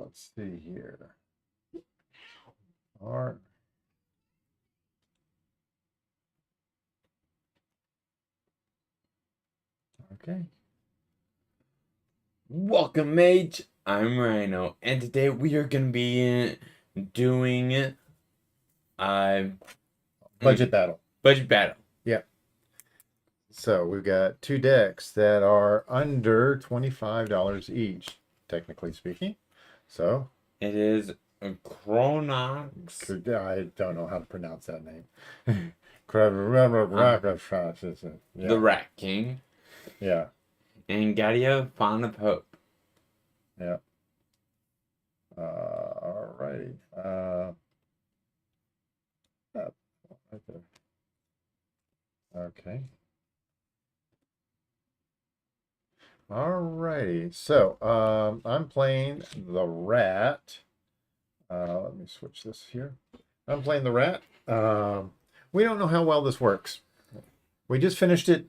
let's see here. All right. Okay. Welcome, Mage. I'm Rhino, and today we are gonna be doing Budget battle. budget battle. Yeah. So we've got two decks that are under $25 each, technically speaking. So It is a Chronox. I don't know how to pronounce that name. The Rat King, Yeah. and Giada, Fawn of Hope. Yeah. All righty. Right there. Okay. All righty. So I'm playing the rat. Let me switch this here. I'm playing the rat. We don't know how well this works. We just finished it.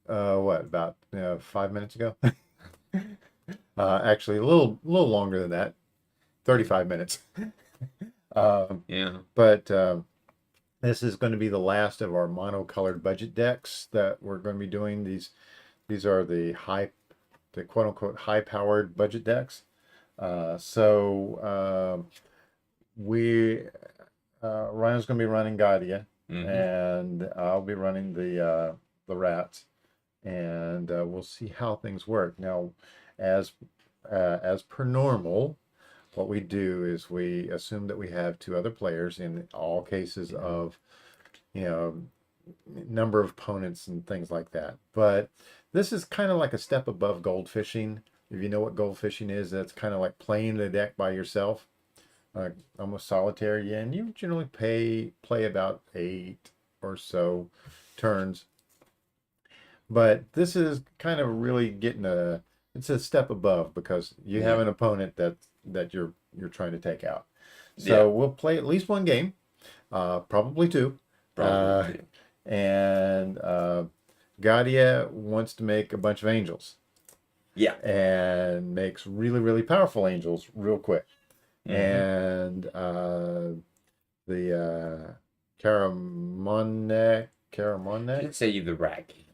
What, about 5 minutes ago? Actually, a little longer than that. 35 minutes. Yeah. But this is going to be the last of our monocolored budget decks that we're going to be doing. These are the quote unquote high powered budget decks. Ryan's going to be running Giada, and I'll be running the rats, and we'll see how things work. Now, as per normal, what we do is we assume that we have two other players in all cases of, number of opponents and things like that. But this is kind of like a step above gold fishing. If you know what gold fishing is, that's kind of like playing the deck by yourself, almost solitary. And you generally play about 8 or so turns. But this is kind of really it's a step above because you have an opponent that you're trying to take out. So we'll play at least one game, probably two. And Giada wants to make a bunch of angels. Yeah. And makes really, really powerful angels real quick. And the Karumonix, I'd say the Rat King.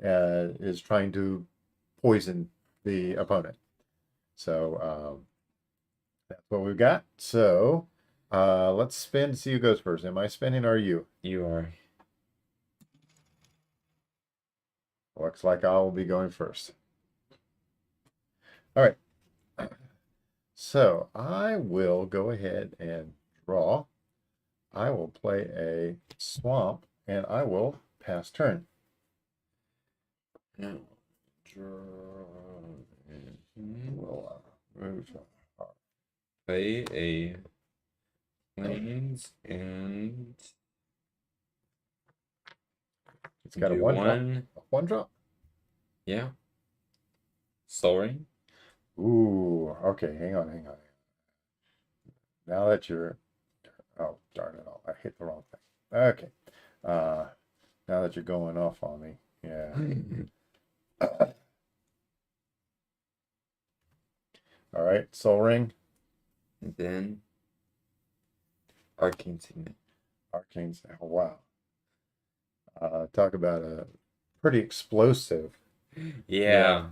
is trying to poison the opponent. So that's what we've got. So let's spin to see who goes first. Am I spinning or are you? You are. Looks like I will be going first. All right. So I will go ahead and draw. I will play a swamp and I will pass turn. Now, draw. We'll move. Play a plains and it's got a one drop. Yeah. Soul Ring. Ooh, okay, hang on. Now that you're, oh, darn it, I hit the wrong thing. Okay, now that you're going off on me, yeah. All right, Soul Ring. And then Arcane Signet. Arcane, oh, wow. Talk about a pretty explosive. Yeah.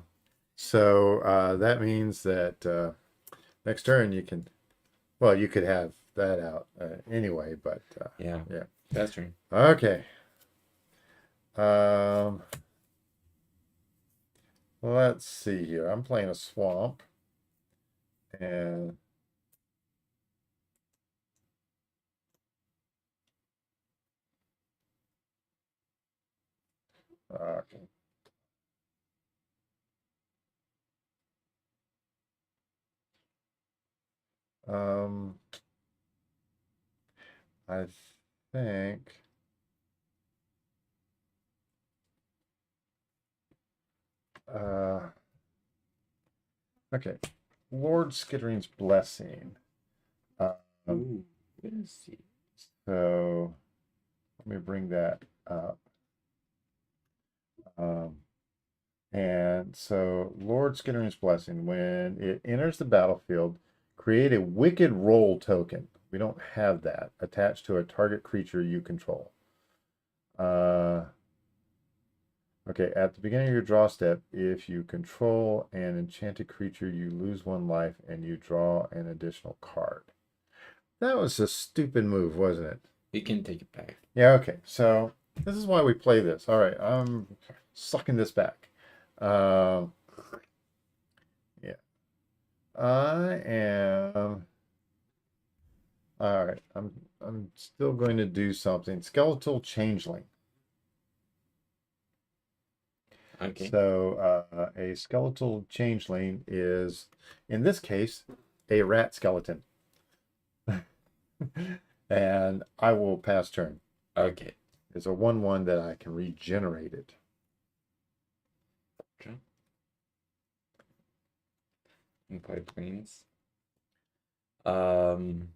So that means that next turn you could have that out anyway, but yeah. That's true. Okay. Let's see here. I'm playing a swamp, and okay. I think okay. Lord Skittering's Blessing. Ooh, let's see. So let me bring that up. And so, Lord Skittering's Blessing, when it enters the battlefield, create a Wicked Roll token. We don't have that attached to a target creature you control. Okay, at the beginning of your draw step, if you control an enchanted creature, you lose 1 life and you draw an additional card. That was a stupid move, wasn't it? You can take it back. Yeah, okay. So this is why we play this. All right, I'm sucking this back. Yeah. I am. All right, I'm still going to do something. Skeletal Changeling. Okay. So a skeletal changeling is, in this case, a rat skeleton. And I will pass turn. Okay. It's a 1/1 that I can regenerate it. Okay. And play planes. I'm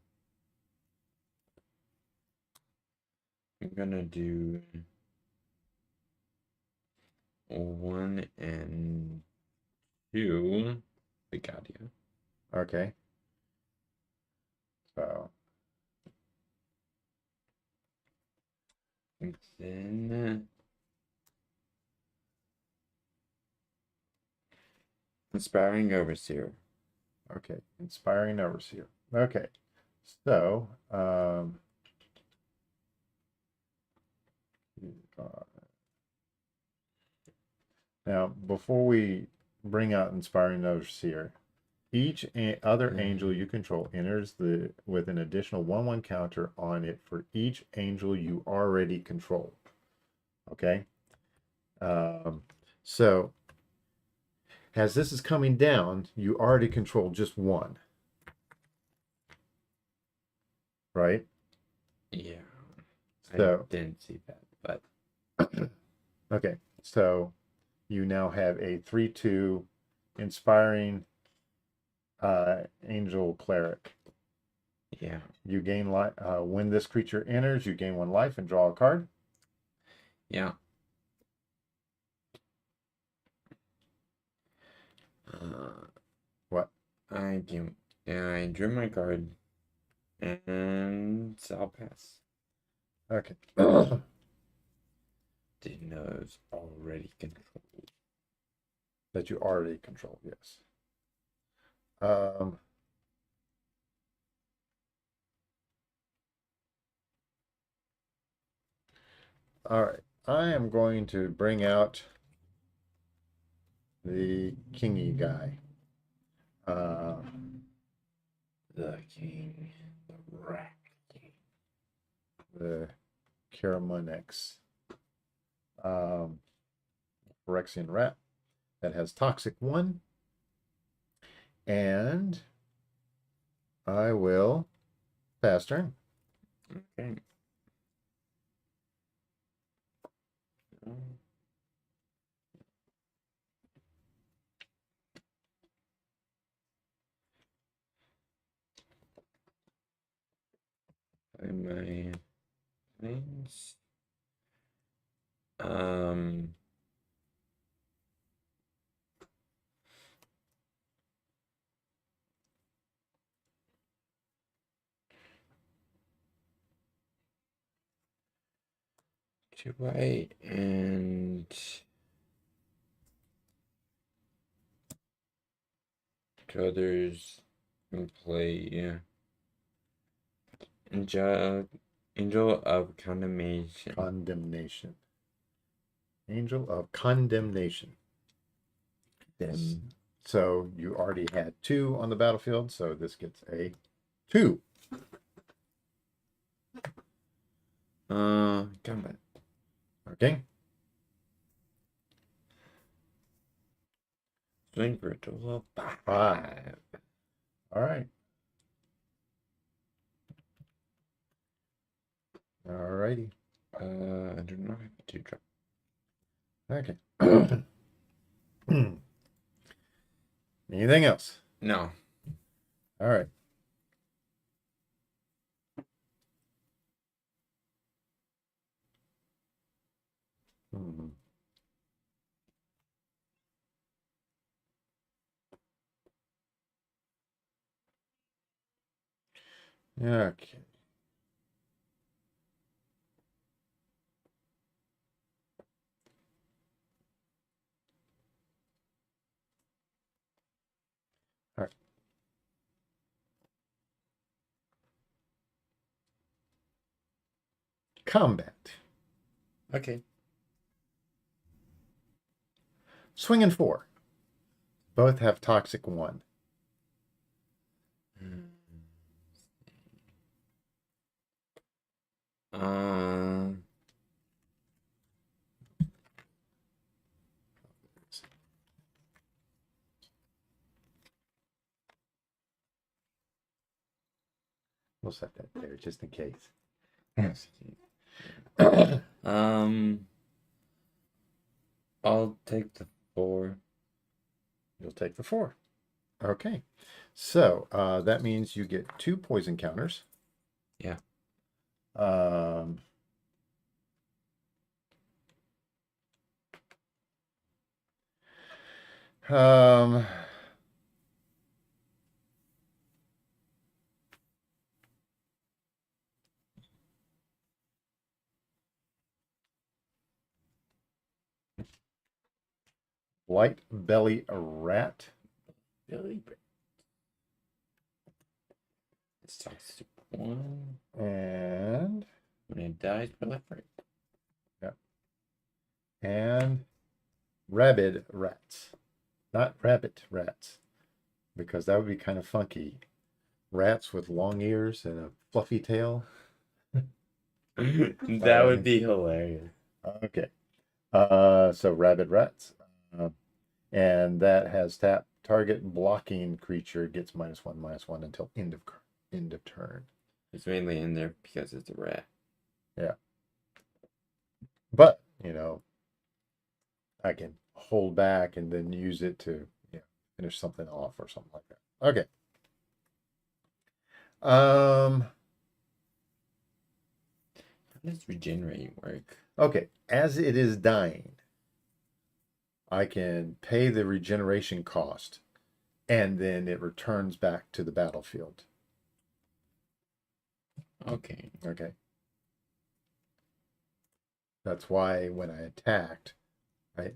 gonna do 1 and 2. The Giada. Okay. So And then Inspiring Overseer. okay, Inspiring Overseer. Okay. So now before we bring out Inspiring Overseer, each other angel you control enters with an additional 1/1 counter on it for each angel you already control. Okay. So as this is coming down, you already control just 1. Right? Yeah. So I didn't see that, but okay. So you now have a 3/2 Inspiring Angel Cleric. yeah. You gain life when this creature enters, you gain 1 life and draw a card. Yeah. What? I drew my card, and I'll pass. Okay. Didn't know it was already controlled. That you already control, yes. All right. I am going to bring out the kingy guy. The king, the rat king. The Karumonix. Phyrexian rat that has Toxic 1. And I will pass turn. Okay. Play my planes. Two white and two others and play Angel of Condemnation. Condemnation. Angel of Condemnation. Them. So you already had 2 on the battlefield, so this gets a 2. Combat. Okay. Swing for a total of 5. 5. All right. All righty. I do not have a 2-drop. Okay. Anything else? No. All right. Okay. All right. Combat. Okay. Swing and 4. Both have toxic 1. Uh, We'll set that there just in case. I'll take the 4. You'll take the 4. Okay. So that means you get 2 poison counters. Yeah. Um, um, Light belly rat. Billy. It's toxic 1. And When it dies, put left right. and rabid rats. Not rabbit rats, because that would be kind of funky. Rats with long ears and a fluffy tail. That would be hilarious. Okay. So rabid rats. And that has tap target blocking creature gets -1/-1 until end of turn. It's mainly in there because it's a rat. Yeah. But, you know, I can hold back and then use it to finish something off or something like that. Okay. How does regenerate work? Okay. As it is dying, I can pay the regeneration cost and then it returns back to the battlefield. Okay. Okay. That's why when I attacked, I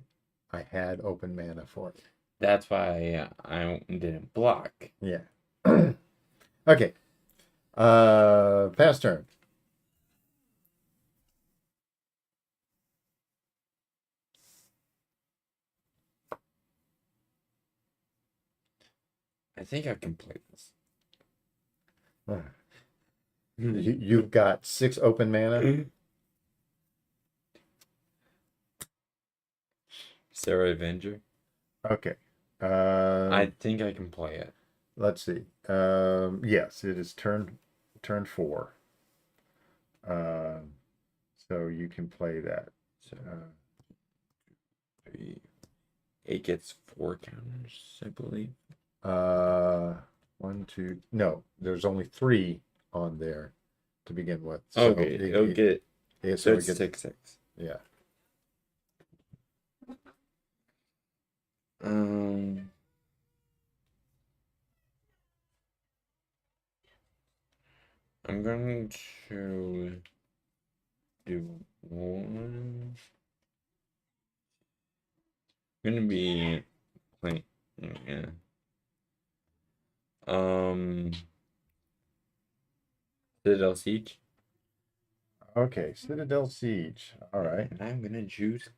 had open mana for it. That's why I didn't block. Yeah. Okay. Pass turn. I think I can play this. You've got 6 open mana. Sarah Avenger. Okay. I think I can play it. Let's see. Yes, it is turn 4. So you can play that. So it gets 4 counters, I believe. 1, 2. No, there's only 3 on there to begin with. So Okay, it'll get. So it's 6/6. Yeah. I'm going to do 1. I'm gonna be playing. Yeah. Citadel Siege. Okay, Citadel Siege. All right. And I'm gonna choose.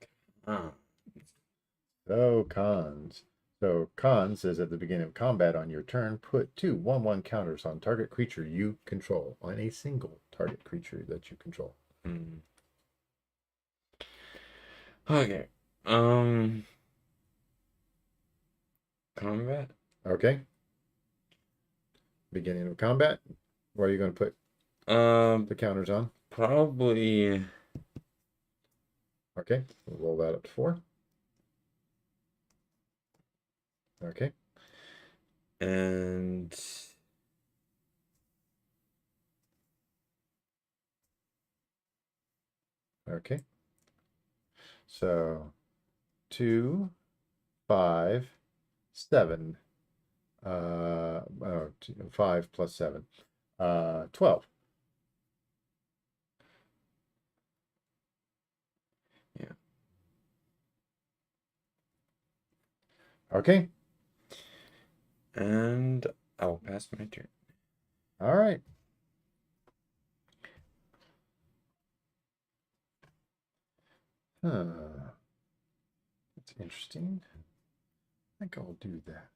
So cons. So cons says at the beginning of combat on your turn, put 2 1/1 counters on target creature you control on a single target creature that you control. Okay. Combat. Okay. Beginning of combat. What are you going to put the counters on? Probably. Okay. We'll roll that up to 4. Okay. And okay. So 2, 5, 7. 5 plus 7. 12. Yeah. Okay. And I'll pass my turn. All right. Huh. That's interesting. I think I'll do that.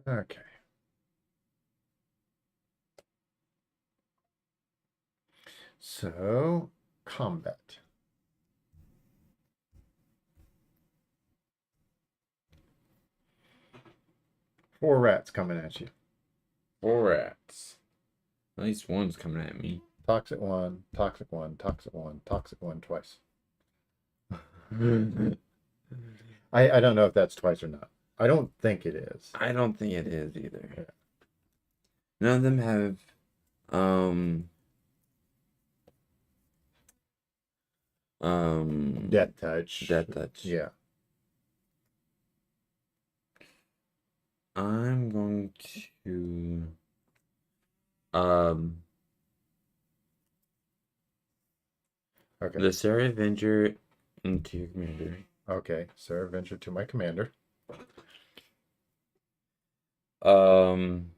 Okay. So, combat. 4 rats coming at you. 4 rats. At least one's coming at me. Toxic 1, toxic 1, toxic 1, toxic 1 twice. I don't know if that's twice or not. I don't think it is. I don't think it is either. Yeah. None of them have Death touch. death touch. Yeah. I'm going to okay. The Sarah Avenger into your commander. Okay. Sarah Venture to my commander. And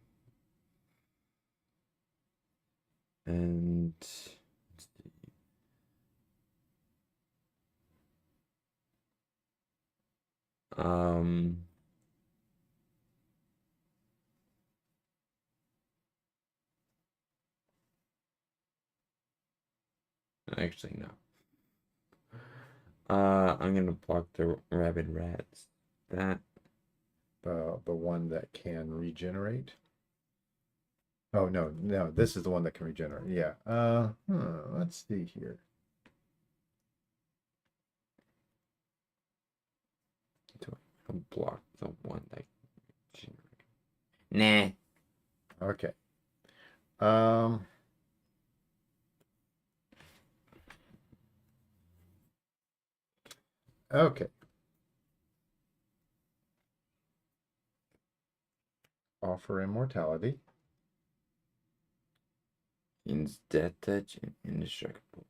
let's see. Actually no. I'm gonna block the rabid rats. That The one that can regenerate. Oh no, this is the one that can regenerate. Yeah. Let's see here. do I block the one that Nah. Okay. Okay. Offer immortality. Means death touch and indestructible.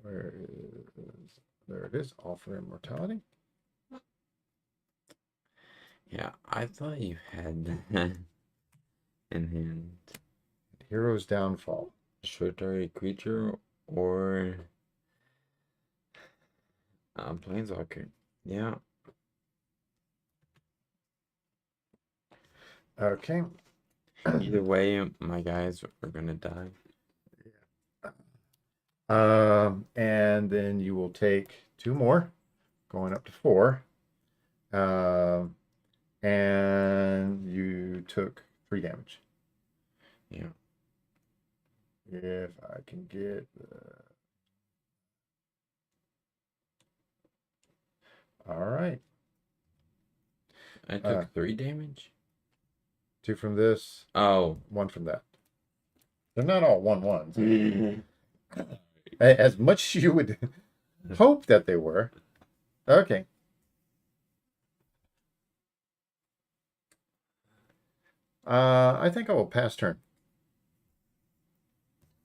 Where is there it is? Offer immortality. Yeah, I thought you had that in hand. Hero's downfall. Destroy target creature or planeswalker. Yeah. Okay. Either way, my guys are gonna die. And then you will take 2 more, going up to 4. And you took 3 damage. Yeah. If I can get all right. I took 3 damage. 2 from this. Oh. 1 from that. They're not all 1/1s. As much as you would hope that they were. Okay. I think I will pass turn.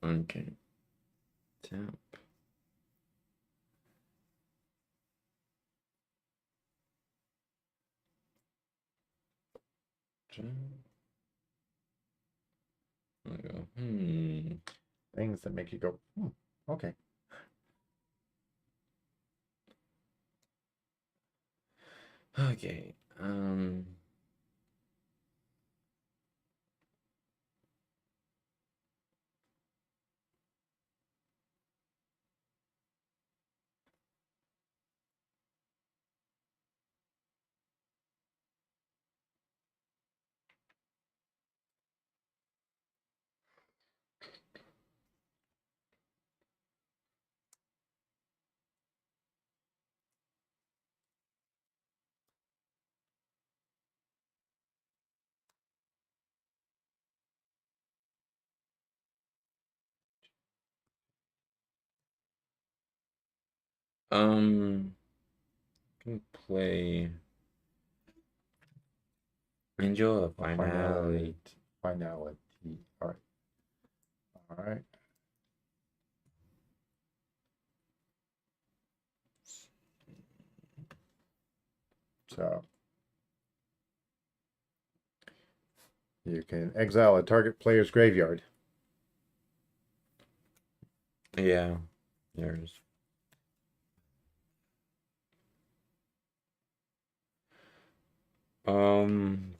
Okay. Tap. I go, Things that make you go, okay. Okay. Can play Angel of Finality. Finality. All right. All right. So you can exile a target player's graveyard. Yeah, there's. Going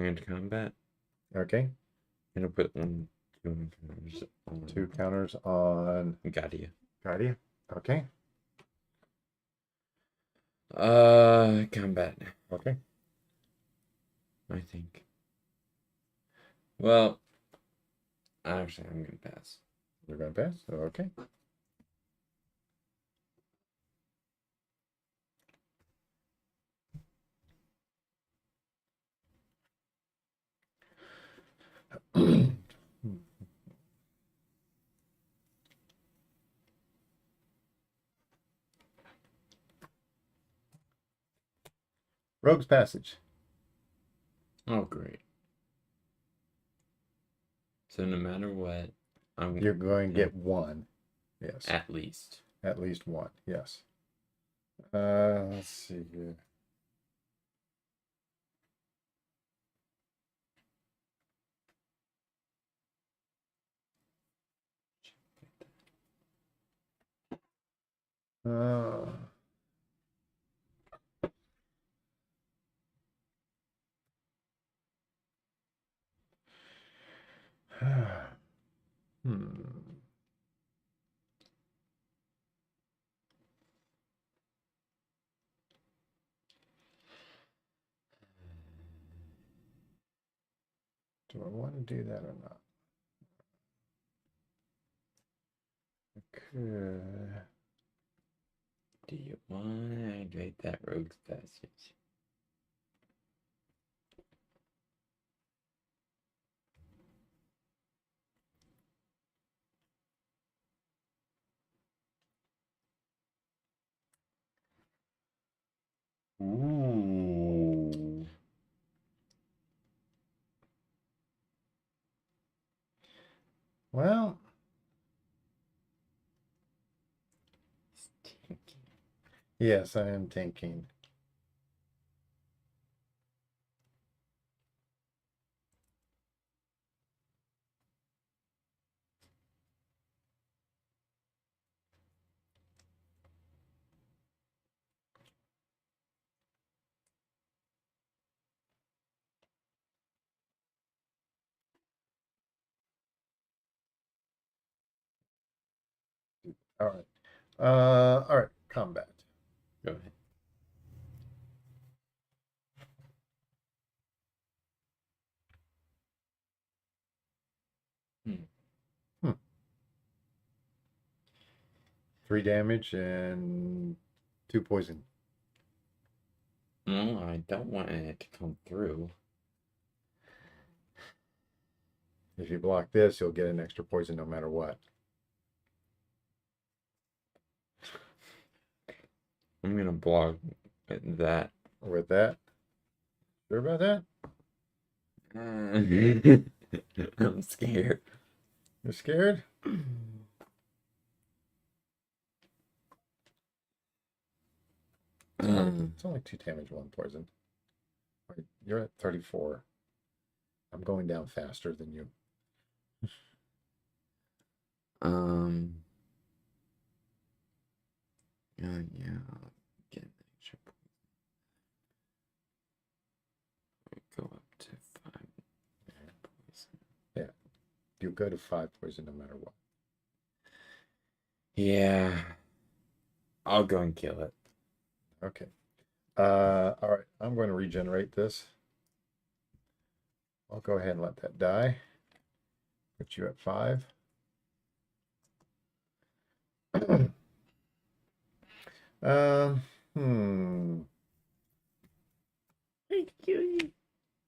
into combat. Okay. I'm gonna put two counters on 2 counters on Giada. Guardia. Okay. Combat. Okay. I think. Well, actually, I'm gonna pass. You're going to pass? Okay. Rogue's Passage. Oh, great. So no matter what, You're going to get 1. Yes. At least. At least 1. Yes. Let's see here. Uh, hmm. Do I want to do that or not? I could. Do you want to activate that Rogue's Passage? Ooh. Well, Stinky. yes, I am thinking. All right. All right. Combat. Go ahead. Hmm. 3 damage and 2 poison. No, I don't want it to come through. If you block this, you'll get an extra poison no matter what. I'm gonna block that. With that, sure about that? I'm scared. You're scared? It's only 2 damage, 1 poison. Wait, you're at 34. I'm going down faster than you. Yeah, I'll get an extra poison. Go up to 5 poison. Yeah, you go to 5 poison no matter what. Yeah, I'll go and kill it. Okay. All right. I'm going to regenerate this. I'll go ahead and let that die. Put you at 5. Hmm.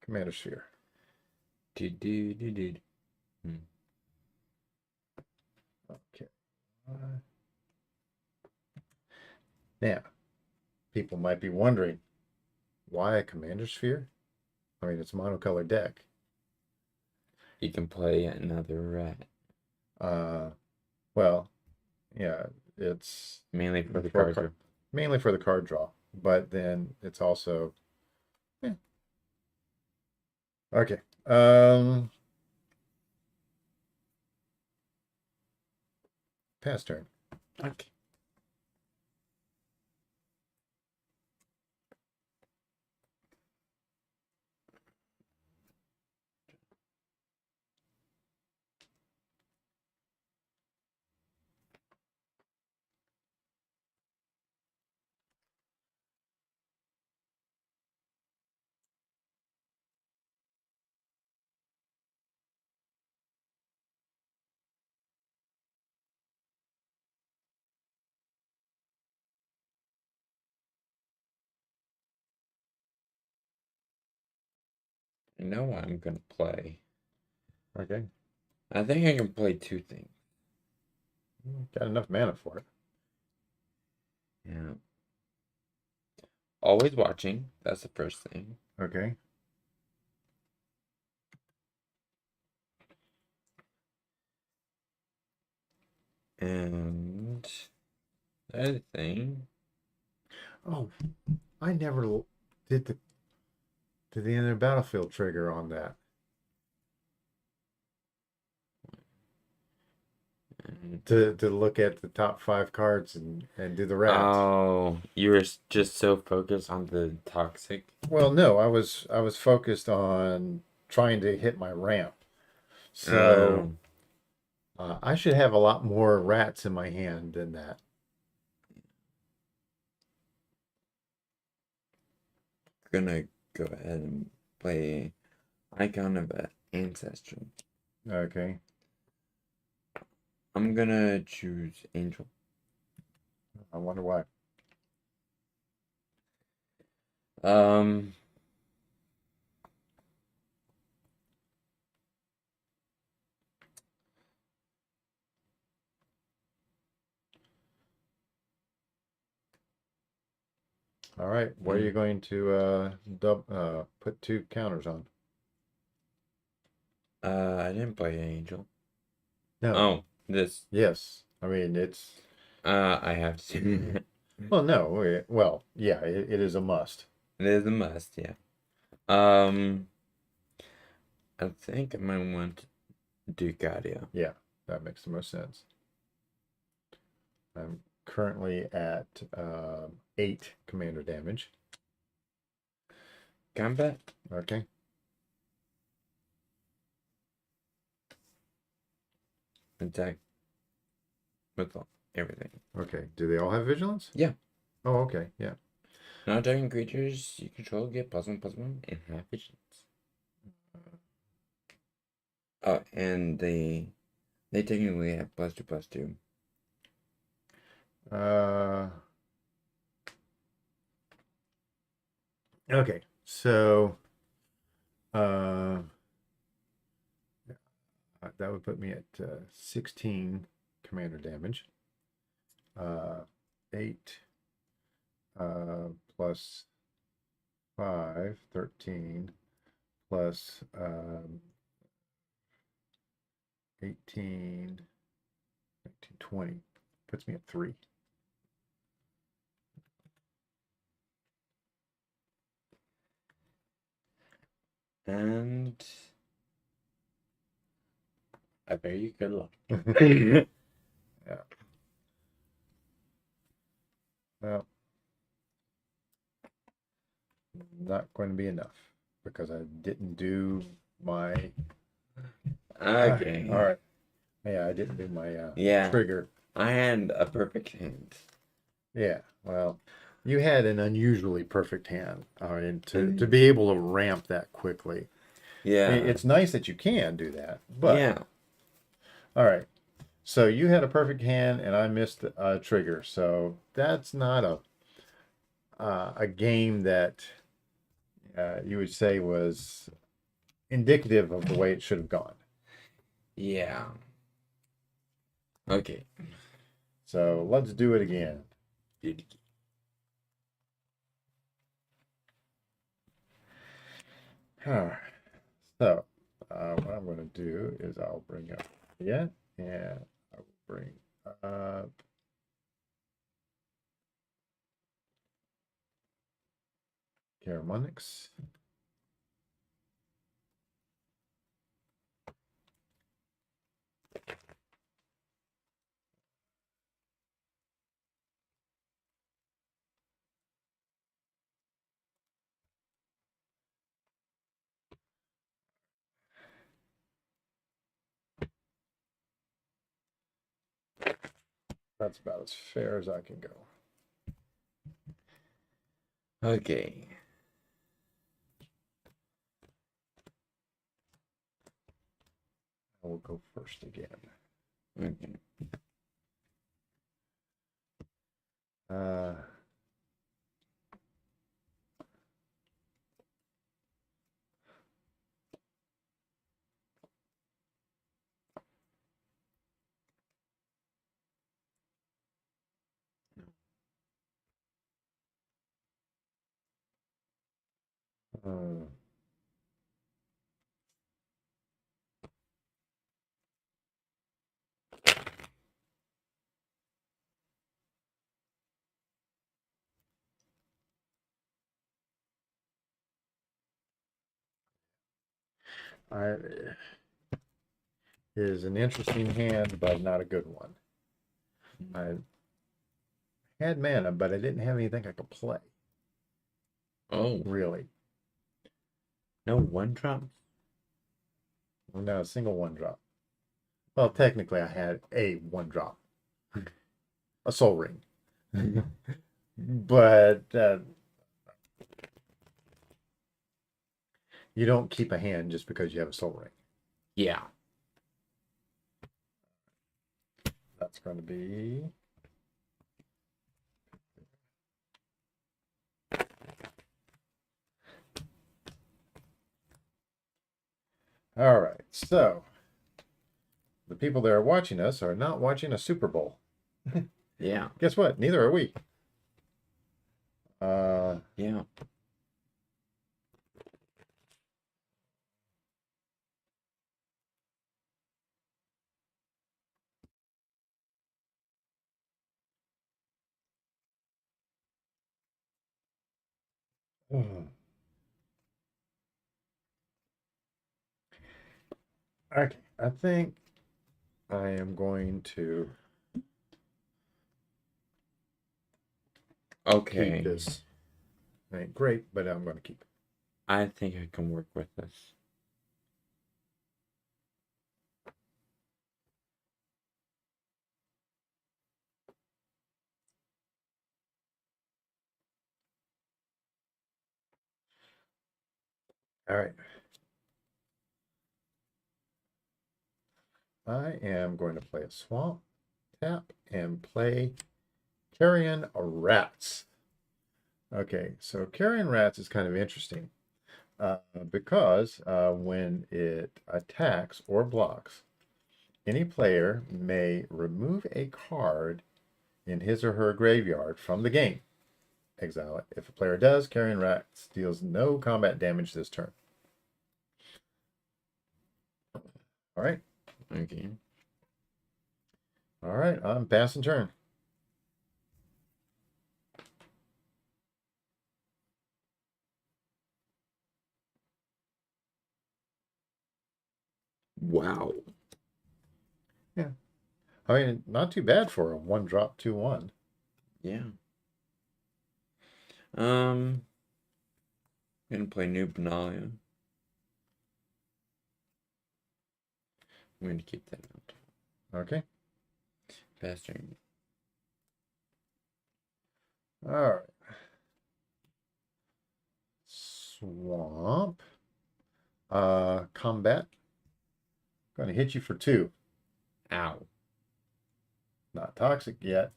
Commander Sphere. Okay. Now, people might be wondering, why a commander sphere? I mean, it's a monocolored deck. You can play another rat. Well, yeah, it's Mainly for the for card draw. mainly for the card draw, but then it's also okay. Pass turn. Okay. I know what I'm gonna play. Okay, I think I can play two things. got enough mana for it. Yeah. Always watching. That's the first thing. Okay. And the other thing. Oh, I never did the end of the battlefield trigger on that. To look at the top 5 cards and do the rats. Oh, you were just so focused on the toxic. Well, no, I was focused on trying to hit my ramp. So I should have a lot more rats in my hand than that. Gonna go ahead and play Icon of Ancestry. Okay. I'm gonna choose Angel. I wonder why. Um, All right. What are you going to put 2 counters on? I didn't play Angel. No. Oh, this. Yes. I mean, it's I have to. well, no. Well, yeah, it is a must. It is a must, yeah. Um, I think I might want to do Giada. Yeah, that makes the most sense. I'm currently at 8 commander damage. Combat? Okay. Attack with everything. Okay. Do they all have vigilance? Yeah. Oh, okay. Yeah. Non-attacking creatures you control get +1/+1 and have vigilance. Oh, and they technically have +2/+2. Okay. So uh, that would put me at 16 commander damage. 8 plus 5, 13 plus 18, 19, 20. Puts me at 3. And I bear you good luck. Yeah. Well, not going to be enough because I didn't do my. Okay. All right. Yeah, I didn't do my Yeah. trigger. I had a perfect hand. Yeah. Well, you had an unusually perfect hand. I mean, to be able to ramp that quickly. Yeah. It's nice that you can do that, but Yeah. all right. So you had a perfect hand, and I missed a trigger. So that's not a game that you would say was indicative of the way it should have gone. Yeah. Okay. So let's do it again. Dude. All right. So, what I'm going to do is I'll bring up and I will bring up Karumonix. That's about as fair as I can go. Okay. I will go first again. Okay. Uh, uh, I is an interesting hand, but not a good one. I had mana, but I didn't have anything I could play. Oh, Really. no one drops? Not a single one drop. Well, technically, I had a one drop, a soul ring. But you don't keep a hand just because you have a soul ring. Yeah. That's going to be all right. So the people that are watching us are not watching a Super Bowl. Yeah. Guess what? Neither are we. Yeah. Okay, I think I am going to keep Okay. this. Ain't great, but I'm going to keep it. I think I can work with this. All right. I am going to play a swamp, tap, and play Carrion Rats. Okay, so Carrion Rats is kind of interesting because when it attacks or blocks, any player may remove a card in his or her graveyard from the game. Exile it. If a player does, Carrion Rats deals no combat damage this turn. All right. Okay. All right, I'm passing turn. Wow. Yeah. I mean, not too bad for a one drop 2/1. Yeah. Gonna play New Benalia. I'm gonna keep that out. Okay. Faster. All right. Swamp. Combat. Going to hit you for 2. Ow. Not toxic yet.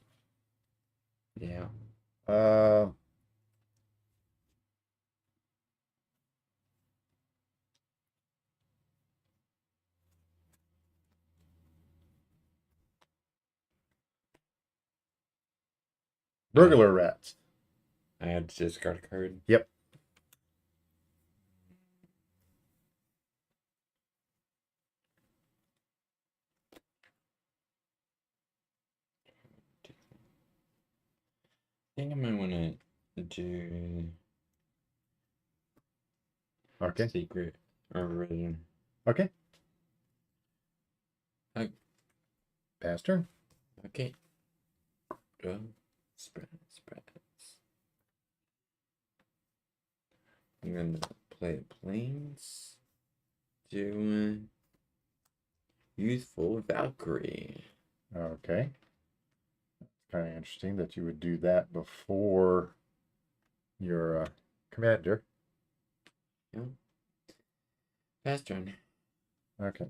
Yeah. Uh, Burglar Rats. I had to discard a card. Yep. think I might want to do Okay. secret origin. Okay. Okay. Pass turn. Okay. Go. Spread. I'm gonna play planes. Do Youthful Valkyrie. Okay. Kind of interesting that you would do that before your commander. Yeah. Pass turn. Okay.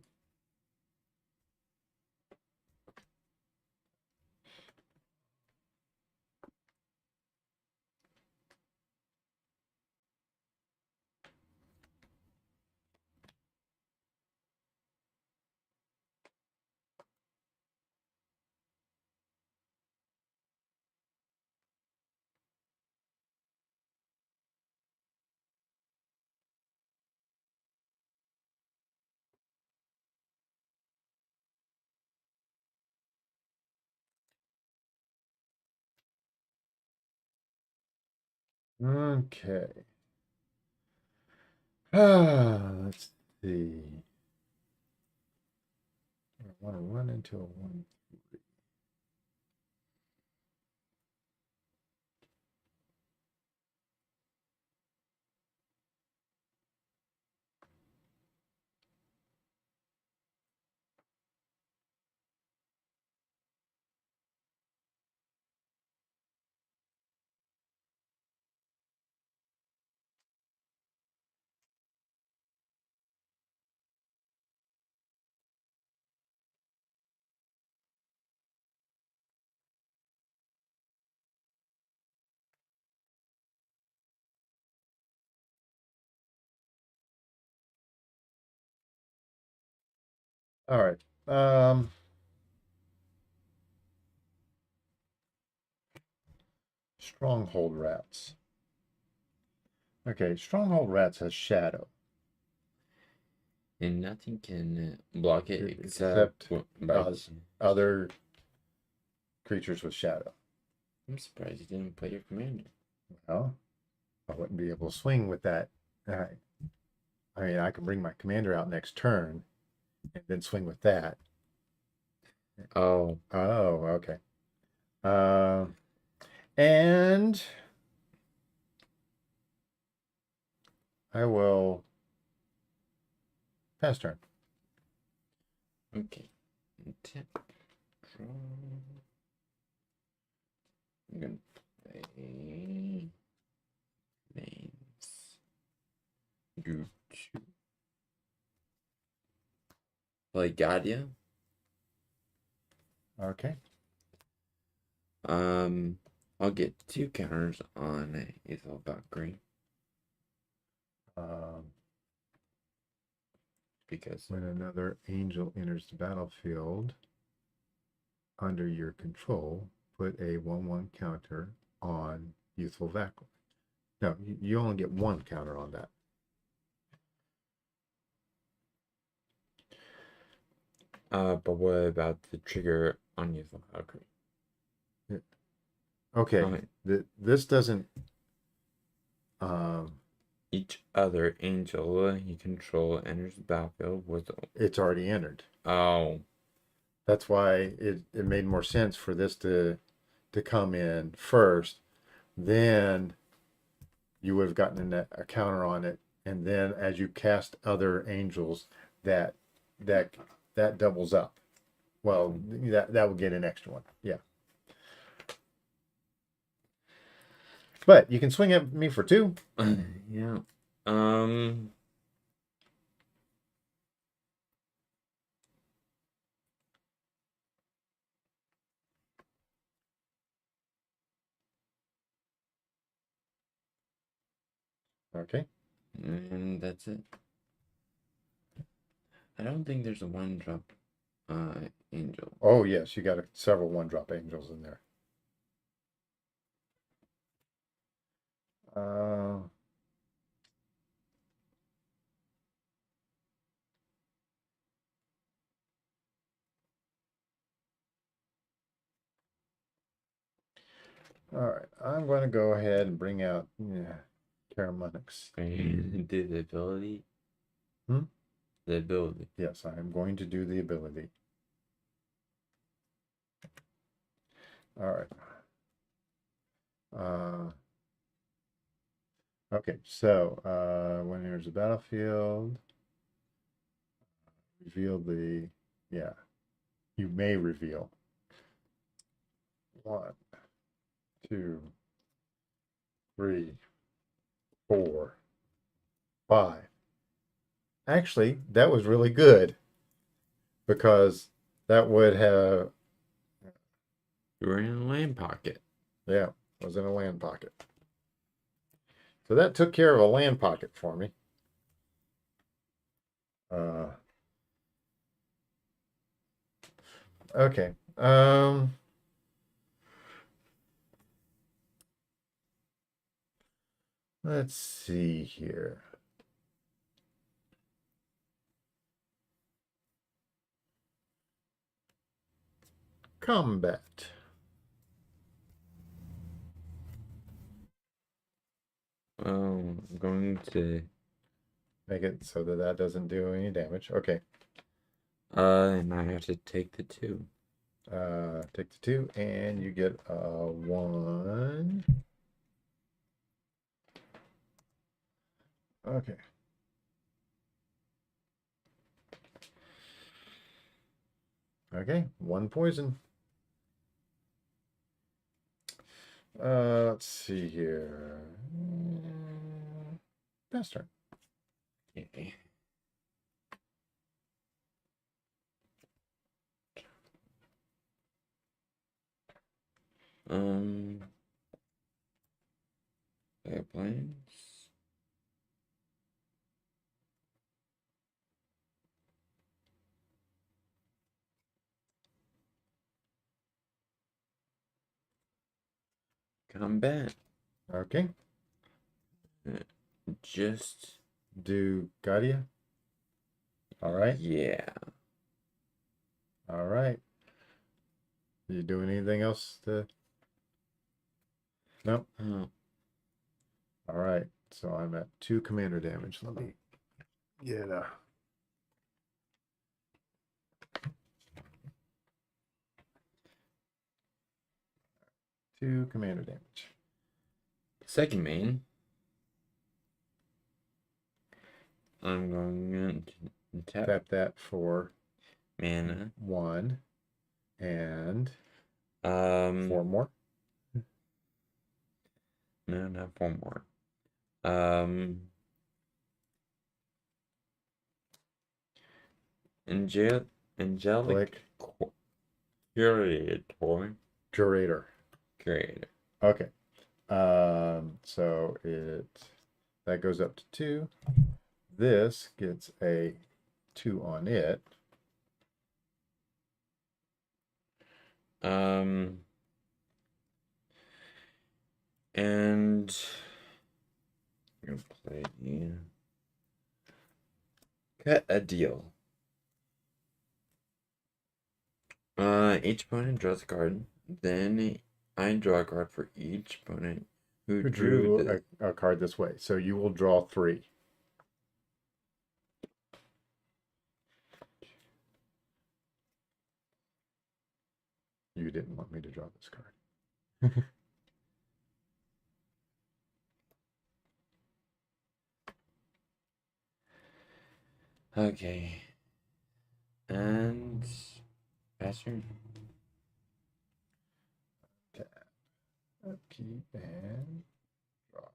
Okay. Let's see. I want to run into a 1. All right. Stronghold Rats. Okay, Stronghold Rats has Shadow. And nothing can block it Except by other creatures with Shadow. I'm surprised you didn't play your commander. Well, I wouldn't be able to swing with that. I mean, I can bring my commander out next turn and then swing with that. Oh. Oh, okay. And I will pass turn. Okay. Tap, draw. I'm gonna play names. Go to play Giada. Okay. I'll get 2 counters on Ethel Valkyrie Um, because when another angel enters the battlefield under your control, put a 1/1 counter on Youthful Valkyrie. No, you only get 1 counter on that. but what about the trigger on Ethel Valkyrie? Okay. Okay. This doesn't. Each other angel you control enters the battlefield with. It's already entered. Oh. That's why it made more sense for this to come in first. Then you would have gotten a counter on it, and then as you cast other angels, that doubles up. Well, that would get an extra one. Yeah. But you can swing at me for 2. Yeah. Okay. And that's it. I don't think there's a 1-drop angel. Oh yes, you got several 1-drop angels in there. All right, I'm going to go ahead and bring out Karumonix. Do the ability. Hmm? The ability. Yes, I am going to do the ability. All right. Okay, so when there's a battlefield, reveal you may reveal 1, 2, 3, 4, 5. Actually, that was really good because that would have, You were in a land pocket. yeah, was in a land pocket. So that took care of a land pocket for me. Okay. Let's see here. Combat. I'm going to. Make it so that that doesn't do any damage. Okay. And I have to take the 2. Take the 2, and you get a 1. Okay. Okay, 1 poison. Let's see here. Best turn. Okay. Airplanes. Combat. Okay. Just. Do Giada. All right. Yeah. All right. You doing anything else to? Nope. Oh. All right. So I'm at 2 commander damage. Let me get 2 commander damage. Second main. I'm going to Tap that for mana. 1 and 4 more. No, not 4 more. Angelic Curator. Curator. Curator. Okay. So that goes up to 2. This gets a 2 on it. And I'm gonna play cut a deal. Each opponent draws a card. Then I draw a card for each opponent who Who drew drew a card this way. So you will draw 3. You didn't want me to draw this card. Okay. And Bastard. Keep and draw.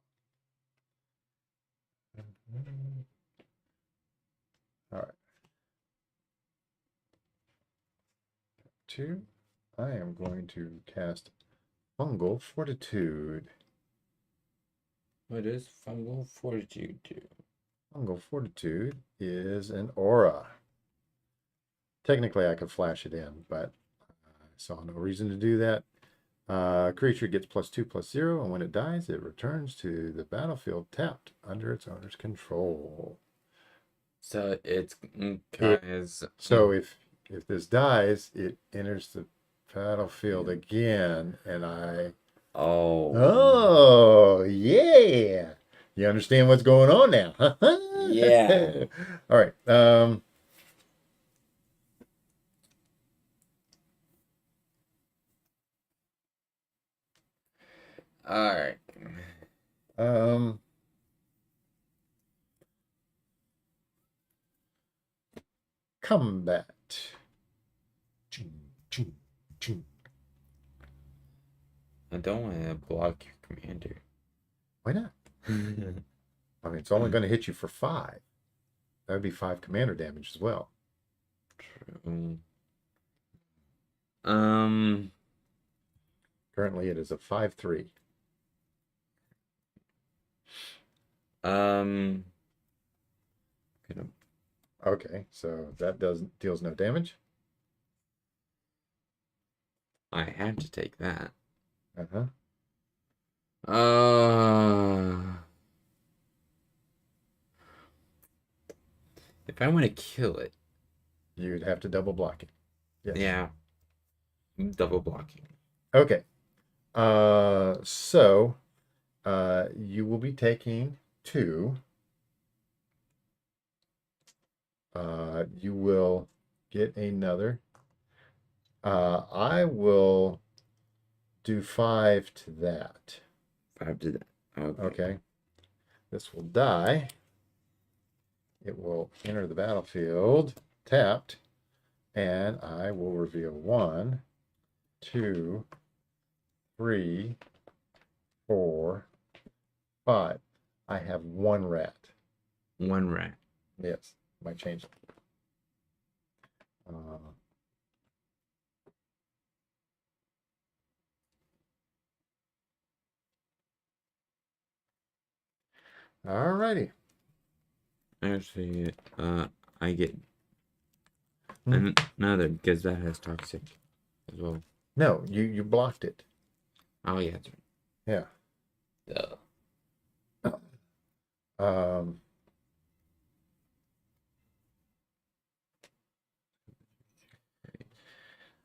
All right. 2. I am going to cast Fungal Fortitude. What does Fungal Fortitude do? Fungal Fortitude is an aura. Technically, I could flash it in, but I saw no reason to do that. Creature gets +2/+0, and when it dies, it returns to the battlefield tapped under its owner's control. So it's guys. So if this dies, it enters the battlefield again, and I Oh. Oh, yeah. You understand what's going on now. Yeah. All right. All right. Um, Combat. Ching, ching, ching. I don't want to block your commander. Why not? I mean, it's only going to hit you for 5. That would be 5 commander damage as well. True. Um. Currently, it is a 5/3. Um. Gonna, Okay, so that deals no damage. I had to take that. Uh-huh. Uh. If I want to kill it, You'd have to double block it. Yes. yeah, double blocking. Okay. So you will be taking 2. You will get another. I will do 5 to that. 5 to that. Okay. Okay. This will die. It will enter the battlefield tapped, and I will reveal 1, 2, 3, 4, 5. I have 1 rat. 1 rat. Yes, might change it. Uh, Alrighty. Actually, I get Hmm. another because that has toxic as well. No, you blocked it. Oh yeah, that's right. Yeah. Duh. Um,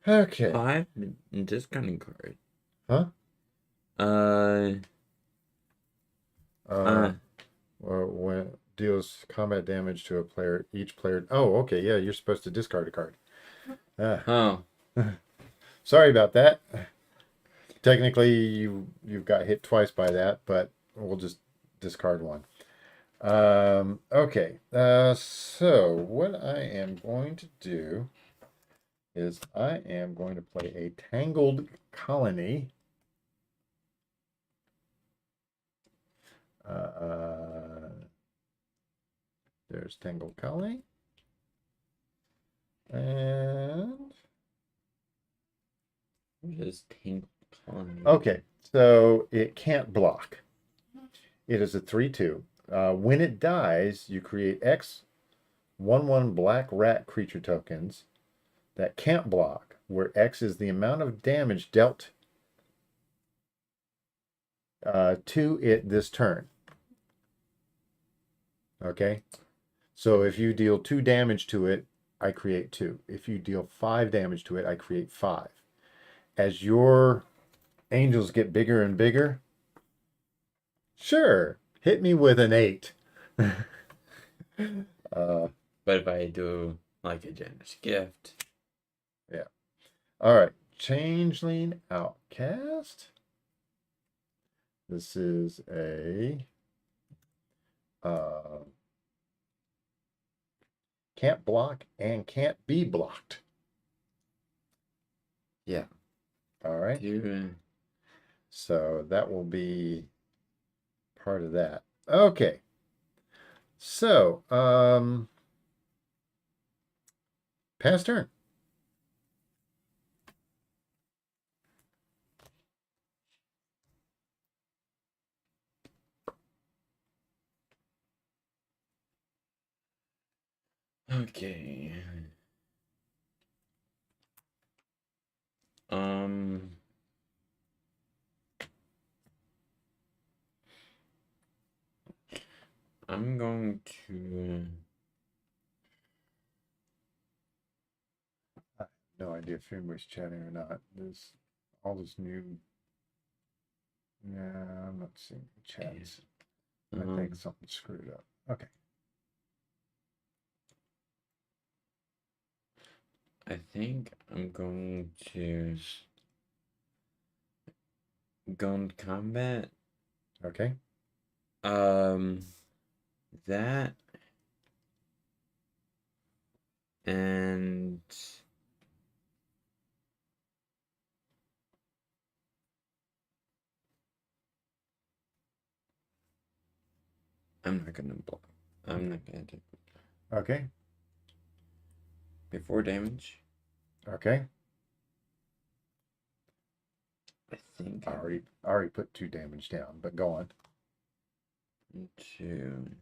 okay. 5 discarding card. Huh? Uh. Uh, well, when deals combat damage to a player, each player. Oh, okay. Yeah, you're supposed to discard a card. Ah, Oh. sorry about that. Technically, you've got hit twice by that, but we'll just discard 1. Okay. So what I am going to do is I am going to play a Tangled Colony. There's Tangled Colony. And Just Tangled Colony. okay, so it can't block. It is a 3/2. When it dies, you create X 1/1 black rat creature tokens that can't block, where X is the amount of damage dealt to it this turn. Okay, so if you deal 2 damage to it, I create 2. If you deal 5 damage to it, I create 5. As your angels get bigger and bigger, sure, hit me with an 8. But if I do like a generous gift, Yeah. All right. Changeling Outcast. This is a can't block and can't be blocked. yeah. All right. You, So that will be part of that. Okay. So, pass turn. okay. Um. I'm going to. No idea if anybody's chatting or not. There's all this new Yeah, I'm not seeing chats. I Um, think something screwed up. Okay. I think I'm going to go into combat. Okay. That and I'm not gonna block. I'm not gonna take Okay. before damage. Okay. I think I already put 2 damage down, but go on. 2,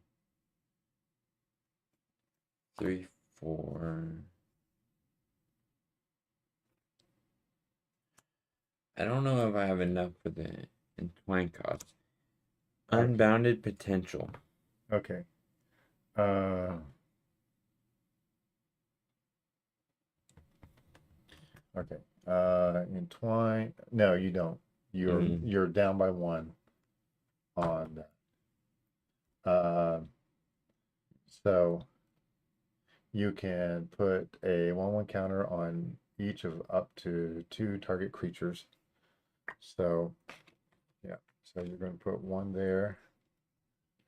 3, 4. I don't know if I have enough for the entwine cost. Okay. Unbounded potential. Okay. Okay. Entwine. No, you don't. You're down by 1 on that. So you can put a 1/1 counter on each of up to 2 target creatures. So yeah. So you're going to put 1 there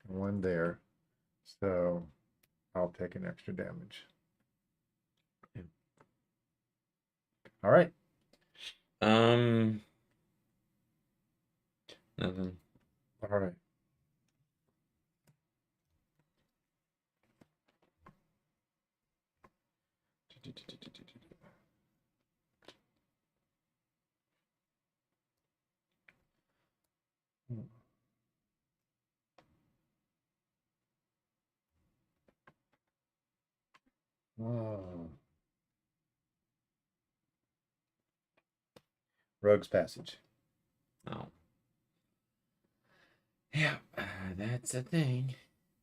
and 1 there. So I'll take an extra damage. Yeah. All right. Nothing. All right. Rogue's Passage. Oh. Yeah, that's a thing.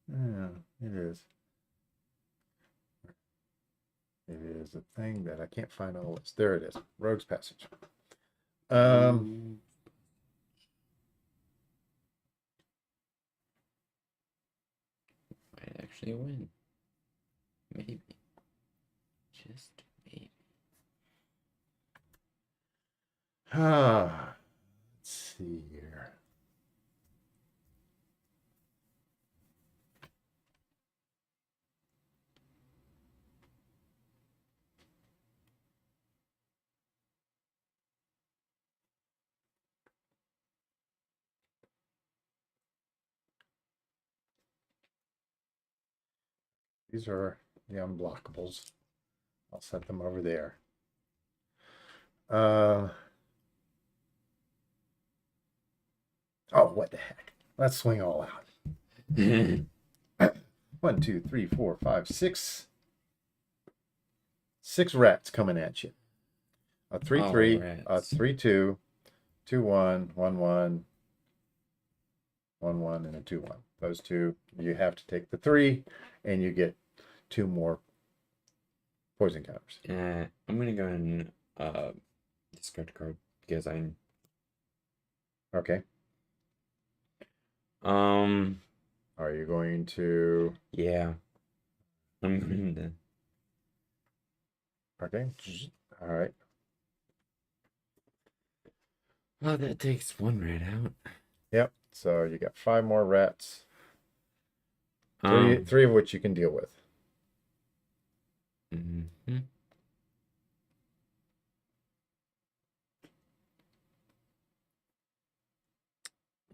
Yeah, it is. It is a thing that I can't find on the list. There it is. Rogue's Passage. Might actually win. Maybe. Just maybe. Let's see here. These are the unblockables. I'll set them over there. Oh, what the heck? Let's swing all out. 1, 2, 3, 4, 5, 6. 6 rats coming at you. A 3/3, a 3/2, 2/1, 1/1, 1/1, and a 2/1. Those 2, you have to take the 3, and you get 2 more poison counters. I'm gonna go ahead and discard a card because I. Okay. Are you going to? Yeah. I'm going to. Okay. All right. Oh, that takes 1 red out. Yep. So you got 5 more rats. Three of which you can deal with. Mm-hmm.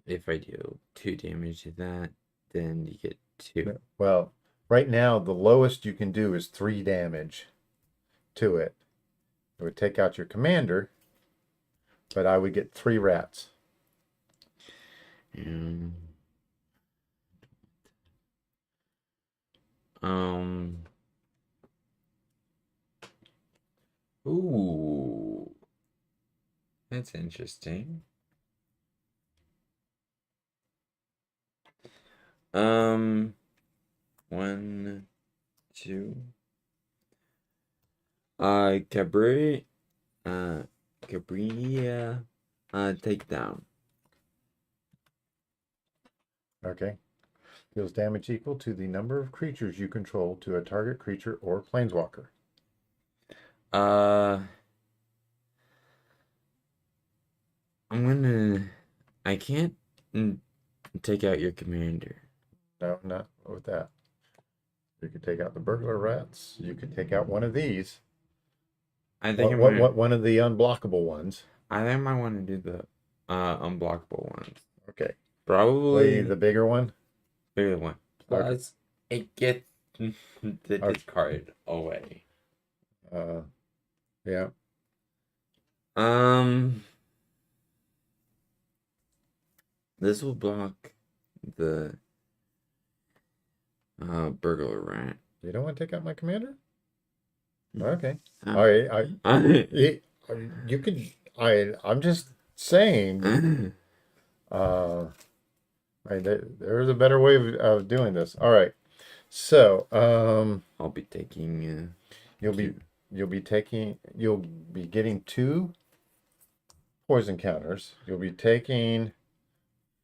If I do 2 damage to that, then you get 2. Well, right now the lowest you can do is 3 damage to it. It would take out your commander, but I would get 3 rats. And ooh, that's interesting. 1, 2. Cabri, Cabria, take down. Okay. Deals damage equal to the number of creatures you control to a target creature or planeswalker. Uh, I can't take out your commander. No, not with that. You could take out the burglar rats. You could take out one of these. I think I might. One of the unblockable ones. I think I might want to do the unblockable ones. Okay. Probably The bigger one. bigger one. Okay. Plus, it gets the discard away. Yeah. This will block the burglar rat. You don't want to take out my commander? Okay. Uh, All right. You could. I'm just saying. There's a better way of doing this. All right. So, I'll be taking. you'll be getting 2 poison counters. You'll be taking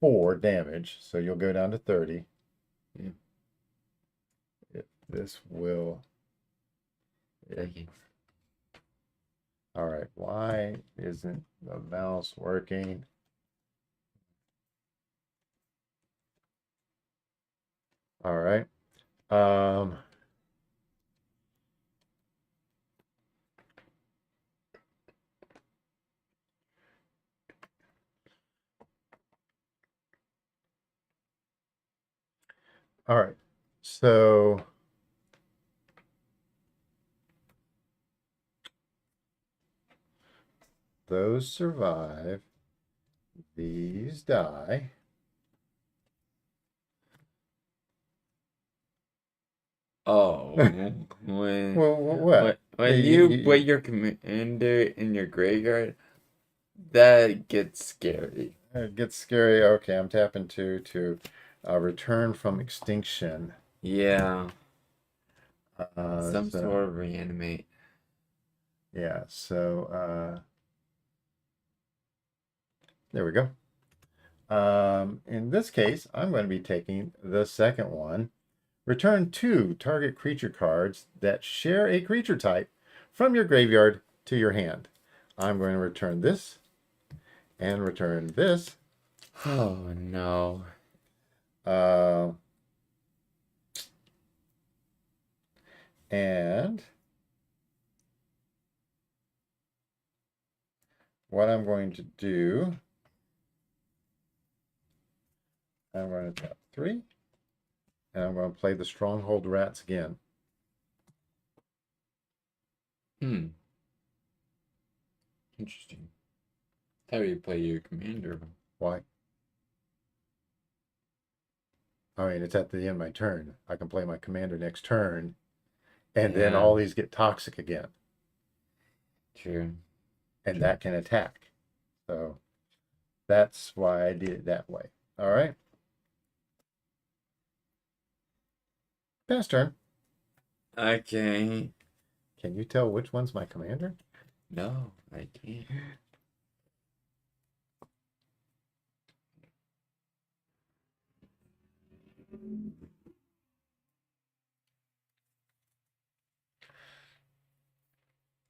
4 damage, so you'll go down to 30. Yeah. This will. All right. Why isn't the mouse working? All right. All right. So those survive. These die. Oh, Well, what? when you put your commander in your graveyard, that gets scary. It gets scary. Okay, I'm tapping to return from extinction. Yeah, some So, sort of reanimate. yeah, so there we go. In this case, I'm going to be taking the second one. Return 2 target creature cards that share a creature type from your graveyard to your hand. I'm going to return this and return this. Oh no. And what I'm going to do, I'm going to tap 3, and I'm going to play the Stronghold Rats again. Interesting. How do you play your commander? Why? I mean, it's at the end of my turn. I can play my commander next turn, and then all these get toxic again. True. And that can attack. So that's why I did it that way. All right. Pass turn. Okay. Can you tell which one's my commander? No, I can't.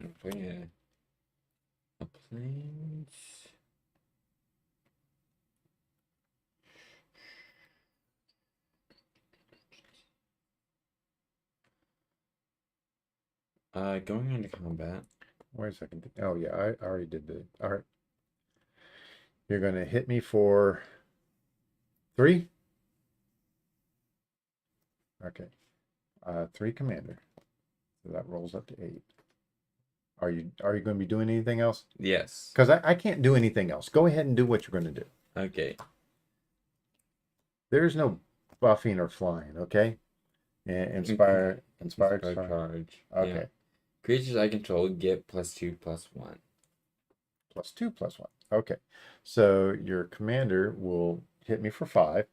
I'm playing a planes. Going into combat. Wait a second. Oh, yeah, I already did the. All right. You're going to hit me for 3? Okay. 3 commander. So that rolls up to 8. Are you going to be doing anything else? Yes. Because I can't do anything else. Go ahead and do what you're going to do. Okay. There is no buffing or flying, okay? Inspire charge. Okay. Yeah. Creatures I control get +2/+1. +2/+1. Okay. So your commander will hit me for 5.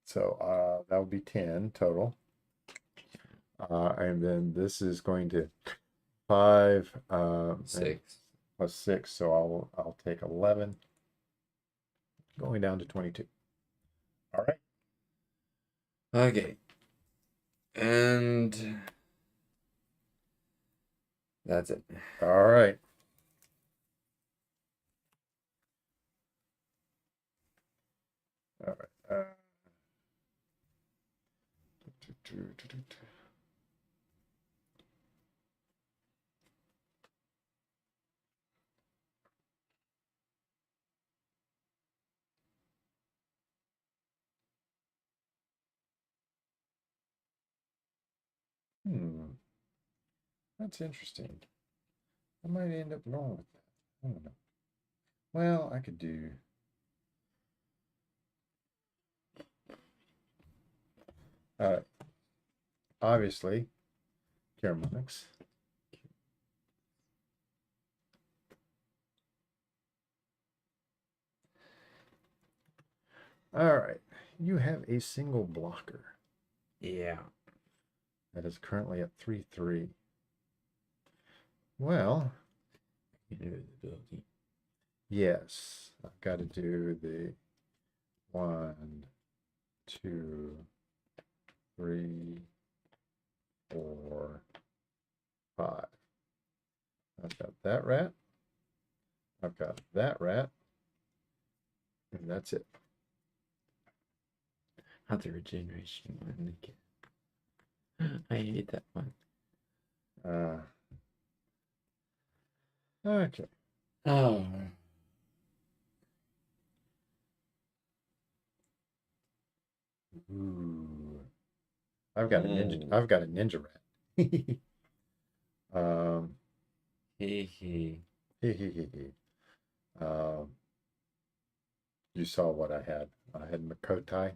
So that would be 10 total. And then this is going to 5 6. +6. So I'll take 11. Going down to 22. All right. Okay. And that's it. All right. All right. Hmm. That's interesting. I might end up going with that. I don't know. Well, I could do. All right. Obviously, Karumonix. All right. You have a single blocker Yeah. that is currently at 3/3. Well, Invisibility. yes. I've got to do the 1, 2, 3, 4, 5. I've got that rat. I've got that rat. And that's it. Not the regeneration one again. I hate that one. Okay. Oh. Ooh. I've got a ninja. I've got a ninja rat. um. Hee hee. um. You saw what I had. I had Makotai.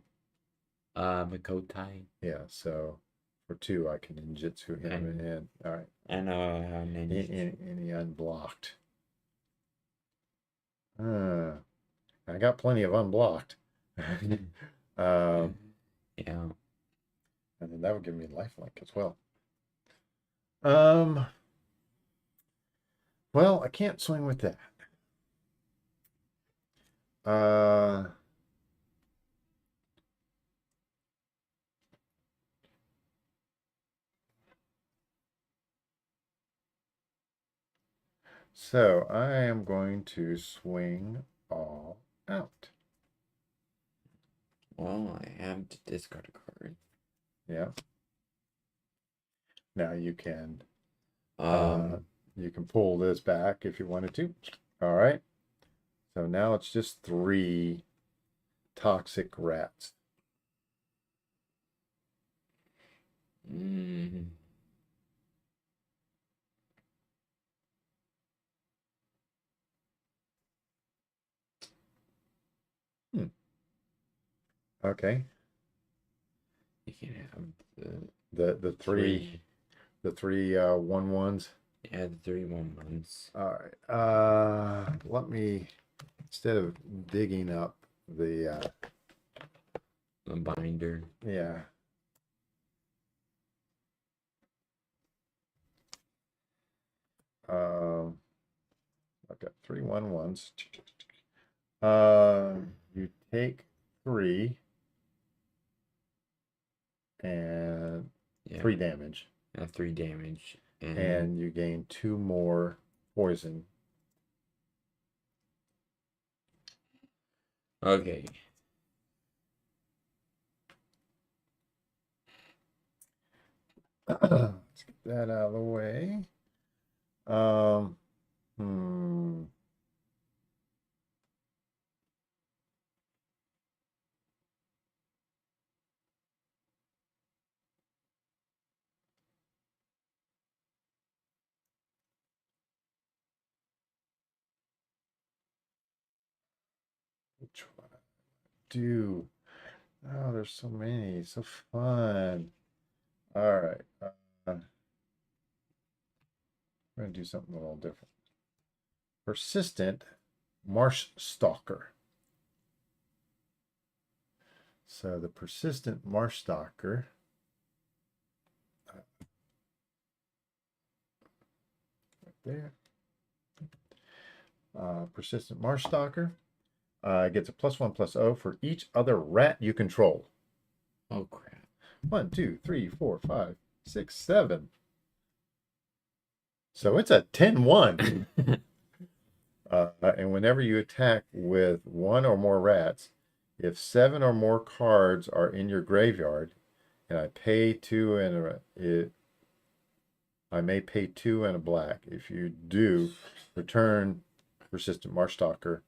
Makotai. Yeah. So for 2, I can ninjutsu him in. All right. I know how ninja. And he unblocked. I got plenty of unblocked. Yeah. And then that would give me lifelink as well. Well, I can't swing with that. So I am going to swing all out. Well, I have to discard a card. Yeah. Now you can pull this back if you wanted to. All right. So now it's just 3 toxic rats. Mm. Okay. You can have The three the 3 1/1s. Yeah, the 3/1/1s. All right. Let me, instead of digging up the The binder. yeah. I've got 3 1/1s. You take 3 and Yeah. 3 damage, 3 damage. and you gain 2 more poison. Okay. Let's get that out of the way. Um, Which one do? Oh, there's so many. So fun. All right. We're going to do something a little different. Persistent Marsh Stalker. So the persistent Marsh Stalker. Right there. Persistent Marsh Stalker. Gets a +1/+0 for each other rat you control. Oh crap. 1, 2, 3, 4, 5, 6, 7. So it's a 10-1. And whenever you attack with one or more rats, if 7 or more cards are in your graveyard, and I pay 2 and I may pay 2 and a black. If you do, return Persistent Marshstalker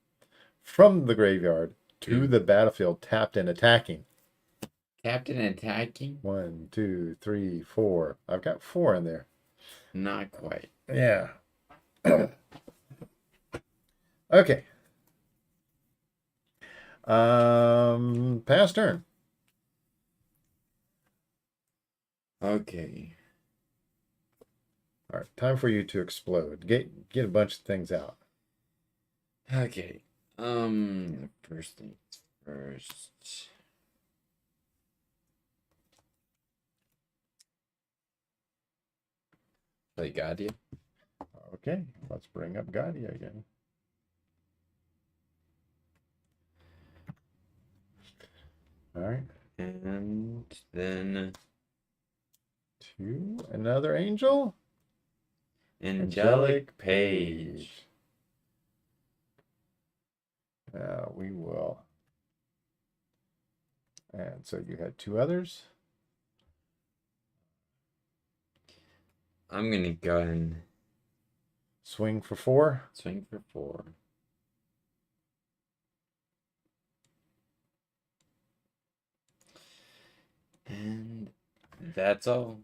from the graveyard to the battlefield tapped and attacking. Captain attacking? 1, 2, 3, 4. I've got 4 in there. Not quite. Yeah. Okay. Pass turn. Okay. All right, time for you to explode. Get a bunch of things out. Okay. First things first. Play Giada. Okay, let's bring up Giada again. All right. And then 2, another angel. Angelic Page. We will. And so you had 2 others. I'm gonna go and Swing for 4. swing for 4. And that's all.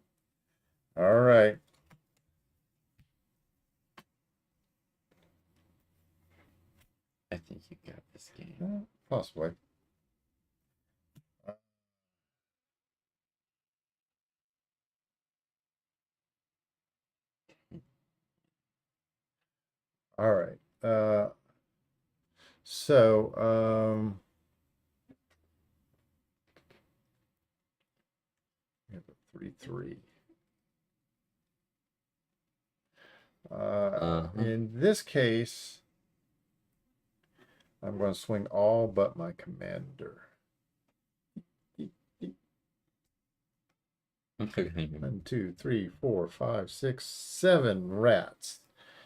All right. I think you got this game. Possibly. All right. So, we have a 3/3. In this case, I'm going to swing all but my commander. 1, 2, 3, 4, 5, 6, 7 rats.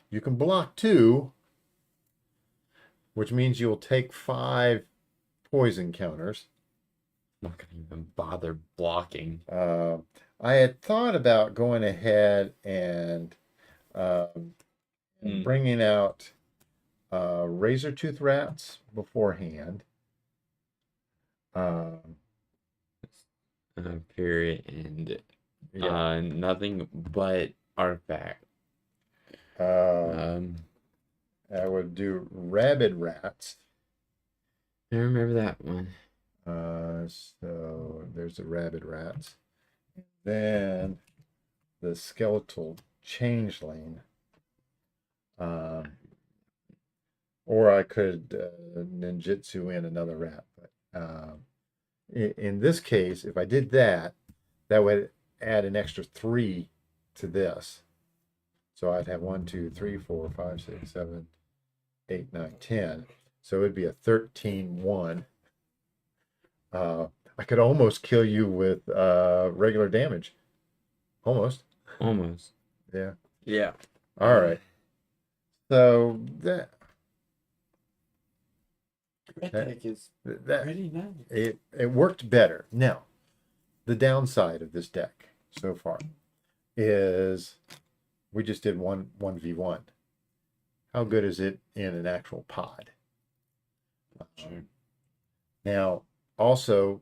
You can block 2, which means you'll take 5 poison counters. I'm not gonna even bother blocking. I had thought about going ahead and bringing out razor tooth rats beforehand. Period. And nothing but artifact. I would do rabid rats. I remember that one. So there's the rabid rats. Then the skeletal changeling. Or I could ninjutsu in another rat. But in this case, if I did that, that would add an extra 3 to this. So I'd have 1, 2, 3, 4, 5, 6, 7, 8, 9, 10. So it'd be a 13-1. I could almost kill you with regular damage. Almost. Yeah. Yeah. All right. So that deck is pretty nice. It worked better. Now, the downside of this deck so far is we just did 1v1. How good is it in an actual pod? Sure. Now, also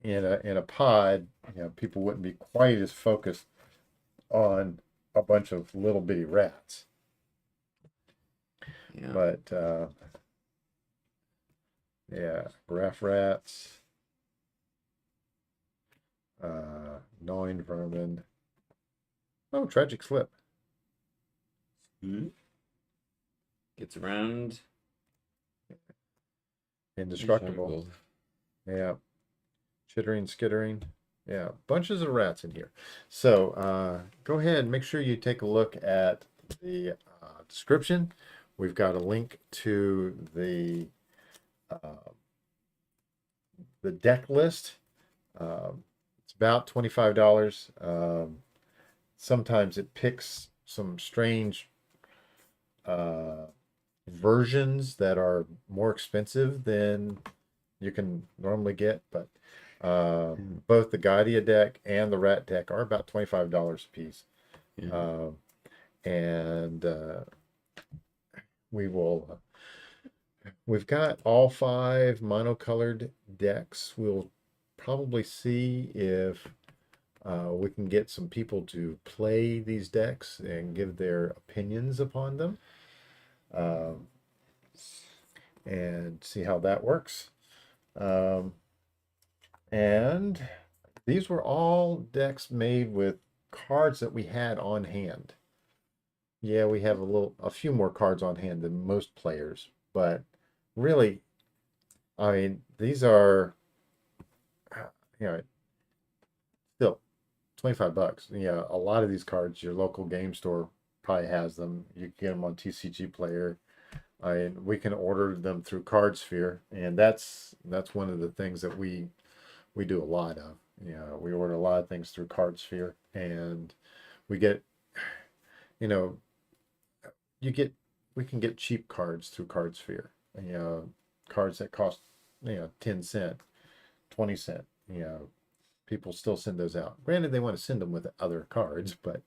in a pod, people wouldn't be quite as focused on a bunch of little bitty rats. Yeah. But graph rats, gnawing vermin. Oh, tragic slip. Gets around. Indestructible. Yeah. Chittering, skittering. Yeah, bunches of rats in here. So go ahead and make sure you take a look at the description We've got a link to uh, the deck list. It's about $25. Sometimes it picks some strange uh, versions that are more expensive than you can normally get, but both the Giada deck and the Rat deck are about $25 a piece. Yeah. And we will. We've got all 5 monocolored decks. We'll probably see if we can get some people to play these decks and give their opinions upon them, um, and see how that works. Um, and these were all decks made with cards that we had on hand. Yeah, we have a few more cards on hand than most players, but really, I mean, these are, you know, still $25. A lot of these cards, your local game store probably has them. You can get them on TCG Player. We can order them through CardSphere, and that's one of the things that we do a lot of. We order a lot of things through CardSphere, and we get, you know, you get we can get cheap cards through CardSphere. Cards that cost 10 cent, 20 cent. People still send those out. Granted, they want to send them with other cards, but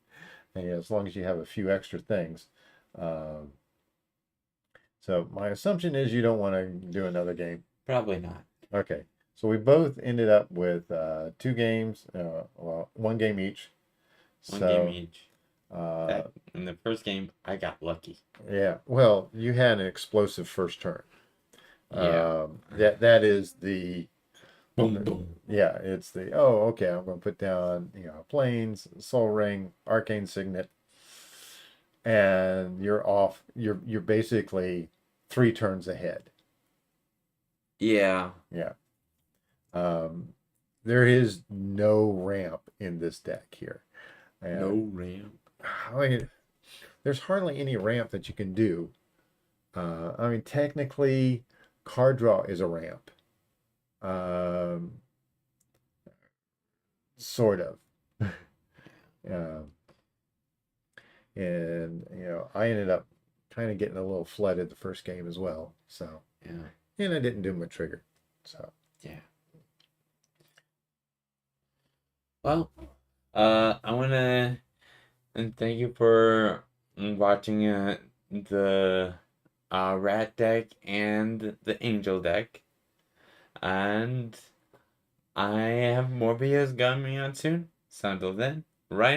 as long as you have a few extra things. So my assumption is you don't want to do another game. Probably not. Okay. So we both ended up with 2 games, well, 1 game each. One So, game each. In the first game, I got lucky. yeah. Well, you had an explosive first turn. Yeah. That is the Boom, boom. yeah. It's the okay. I'm going to put down Plains, Soul Ring, Arcane Signet, and you're off. You're basically 3 turns ahead. Yeah. Yeah. There is no ramp in this deck here. And, No ramp. I mean, there's hardly any ramp that you can do. I mean, technically, card draw is a ramp. Sort of. Um, and I ended up kind of getting a little flooded the first game as well. So, Yeah. and I didn't do my trigger. So, Yeah. Well, I wanna thank you for watching the rat deck and the angel deck, and I have more videos coming out soon. So until then, right.